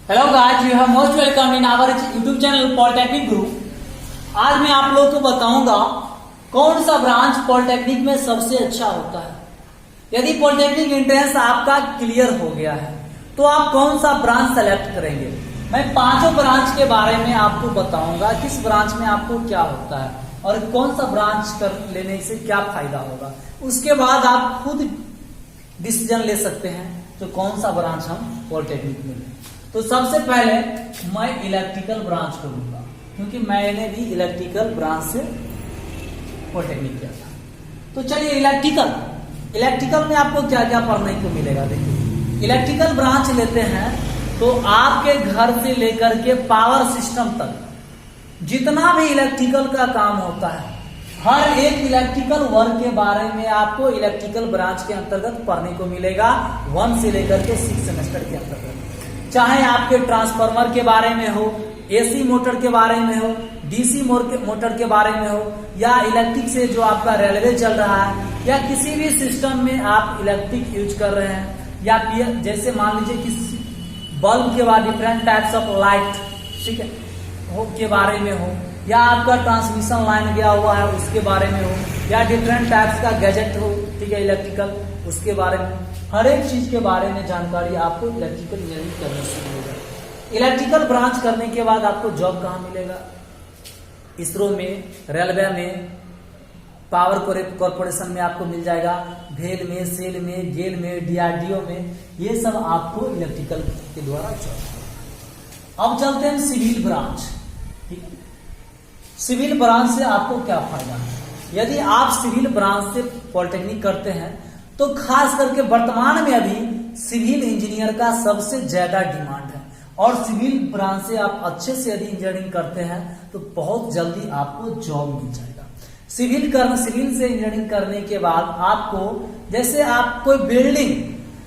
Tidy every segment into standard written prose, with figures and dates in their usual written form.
Hello guys, you have most welcome in our YouTube channel polytechnic guru. आज मैं आप लोगों को बताऊंगा कौन सा ब्रांच पॉलिटेक्निक में सबसे अच्छा होता है। यदि पॉलिटेक्निक एंट्रेंस आपका क्लियर हो गया है तो आप कौन सा ब्रांच सेलेक्ट करेंगे। मैं पांचों ब्रांच के बारे में आपको बताऊंगा, किस ब्रांच में आपको क्या होता है और कौन सा ब्रांच कर लेने से क्या फायदा होगा। उसके बाद आप खुद डिसीजन ले सकते हैं तो कौन सा ब्रांच हम पॉलिटेक्निक में लें। तो सबसे पहले मैं इलेक्ट्रिकल ब्रांच को लूंगा, क्योंकि मैंने भी इलेक्ट्रिकल ब्रांच से पॉलिटेक्निक किया था। तो चलिए इलेक्ट्रिकल में आपको क्या क्या पढ़ने को मिलेगा। देखिए, इलेक्ट्रिकल ब्रांच लेते हैं तो आपके घर से लेकर के पावर सिस्टम तक जितना भी इलेक्ट्रिकल का काम होता है, हर एक इलेक्ट्रिकल वर्क के बारे में आपको इलेक्ट्रिकल ब्रांच के अंतर्गत पढ़ने को मिलेगा 1 से लेकर के 6 सेमेस्टर के अंतर्गत। चाहे आपके ट्रांसफार्मर के बारे में हो, एसी मोटर के बारे में हो, डीसी मोटर के बारे में हो, या इलेक्ट्रिक से जो आपका रेलवे चल रहा है, या किसी भी सिस्टम में आप इलेक्ट्रिक यूज कर रहे हैं, या जैसे मान लीजिए किसी बल्ब के बाद डिफरेंट टाइप्स ऑफ लाइट, ठीक है, हो के बारे में हो, या आपका ट्रांसमिशन लाइन गया हुआ है उसके बारे में हो, या डिफरेंट टाइप्स का गैजेट हो, ठीक है, इलेक्ट्रिकल, उसके बारे में हर एक चीज के बारे में जानकारी आपको इलेक्ट्रिकल इंजीनियरिंग करने से मिलेगा। इलेक्ट्रिकल ब्रांच करने के बाद आपको जॉब कहाँ मिलेगा? इसरो में, रेलवे में, पावर कॉर्पोरेशन में आपको मिल जाएगा, भेल में, सेल में, गेल में, डीआरडीओ में, ये सब आपको इलेक्ट्रिकल के द्वारा जॉब। अब चलते हैं सिविल ब्रांच। सिविल ब्रांच से आपको क्या फायदा है? यदि आप सिविल ब्रांच से पॉलिटेक्निक करते हैं तो खास करके वर्तमान में अभी सिविल इंजीनियर का सबसे ज्यादा डिमांड है, और सिविल ब्रांच से आप अच्छे से यदि इंजीनियरिंग करते हैं तो बहुत जल्दी आपको जॉब मिल जाएगा। सिविल से इंजीनियरिंग करने के बाद आपको, जैसे आप कोई बिल्डिंग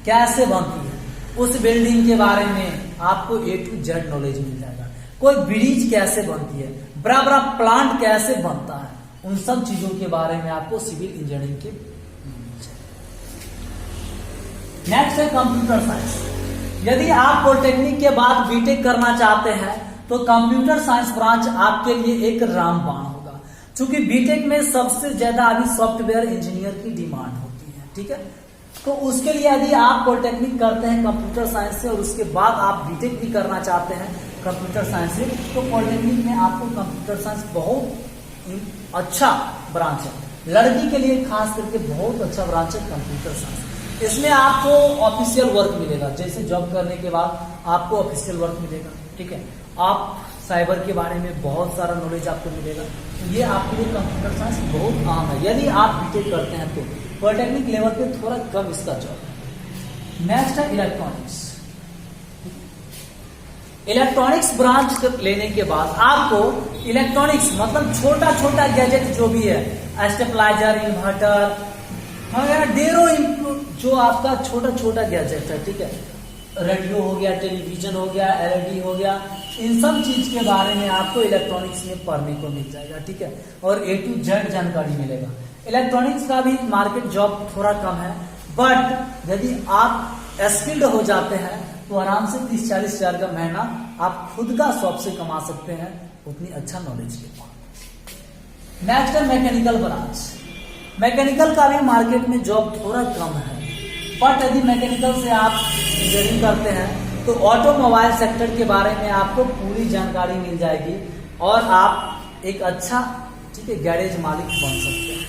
कैसे बनती है उस बिल्डिंग के बारे में आपको A to Z नॉलेज मिल जाएगा। कोई ब्रिज कैसे बनती है, बड़ा बड़ा प्लांट कैसे बनता है, उन सब चीजों के बारे में आपको सिविल इंजीनियरिंग के। नेक्स्ट है कंप्यूटर साइंस। यदि आप पॉलिटेक्निक के बाद बीटेक करना चाहते हैं तो कंप्यूटर साइंस ब्रांच आपके लिए एक रामबाण होगा, क्योंकि बीटेक में सबसे ज्यादा अभी सॉफ्टवेयर इंजीनियर की डिमांड होती है, ठीक है। तो उसके लिए यदि आप पॉलिटेक्निक करते हैं कंप्यूटर साइंस से और उसके बाद आप बीटेक भी करना चाहते हैं कंप्यूटर साइंस से, तो पॉलिटेक्निक में आपको कंप्यूटर साइंस बहुत अच्छा ब्रांच है। लड़की के लिए खास करके बहुत अच्छा ब्रांच है कंप्यूटर साइंस। इसमें आपको ऑफिशियल वर्क मिलेगा, जैसे जॉब करने के बाद आपको ऑफिशियल वर्क मिलेगा, ठीक है। आप साइबर के बारे में बहुत सारा नॉलेज आपको मिलेगा। तो ये आपके लिए कंप्यूटर साइंस बहुत आम है। यदि आप बीटेक करते हैं तो पॉलिटेक्निक लेवल पे थोड़ा कम इसका जॉब है। नेक्स्ट है इलेक्ट्रॉनिक्स। इलेक्ट्रॉनिक्स ब्रांच लेने के बाद आपको इलेक्ट्रॉनिक्स मतलब छोटा छोटा गैजेट जो भी है, स्टेबलाइजर, इन्वर्टर वगैरह, ढेरों जो आपका छोटा छोटा गैजेट है, ठीक है, रेडियो हो गया, टेलीविजन हो गया, एलईडी हो गया, इन सब चीज के बारे में आपको इलेक्ट्रॉनिक्स में पढ़ने को मिल जाएगा, ठीक है, और A to Z जानकारी मिलेगा। इलेक्ट्रॉनिक्स का भी मार्केट जॉब थोड़ा कम है, बट यदि आप स्किल्ड हो जाते हैं तो आराम से 30-40 हजार का महीना आप खुद का शॉप से कमा सकते हैं, उतनी अच्छा नॉलेज के बाद। नेक्स्ट है मैकेनिकल ब्रांच। मैकेनिकल का भी मार्केट में जॉब थोड़ा कम है, बट यदि मैकेनिकल से आप इंजीनियरिंग करते हैं तो ऑटोमोबाइल सेक्टर के बारे में आपको पूरी जानकारी मिल जाएगी और आप एक अच्छा, ठीक है, गैरेज मालिक बन सकते हैं।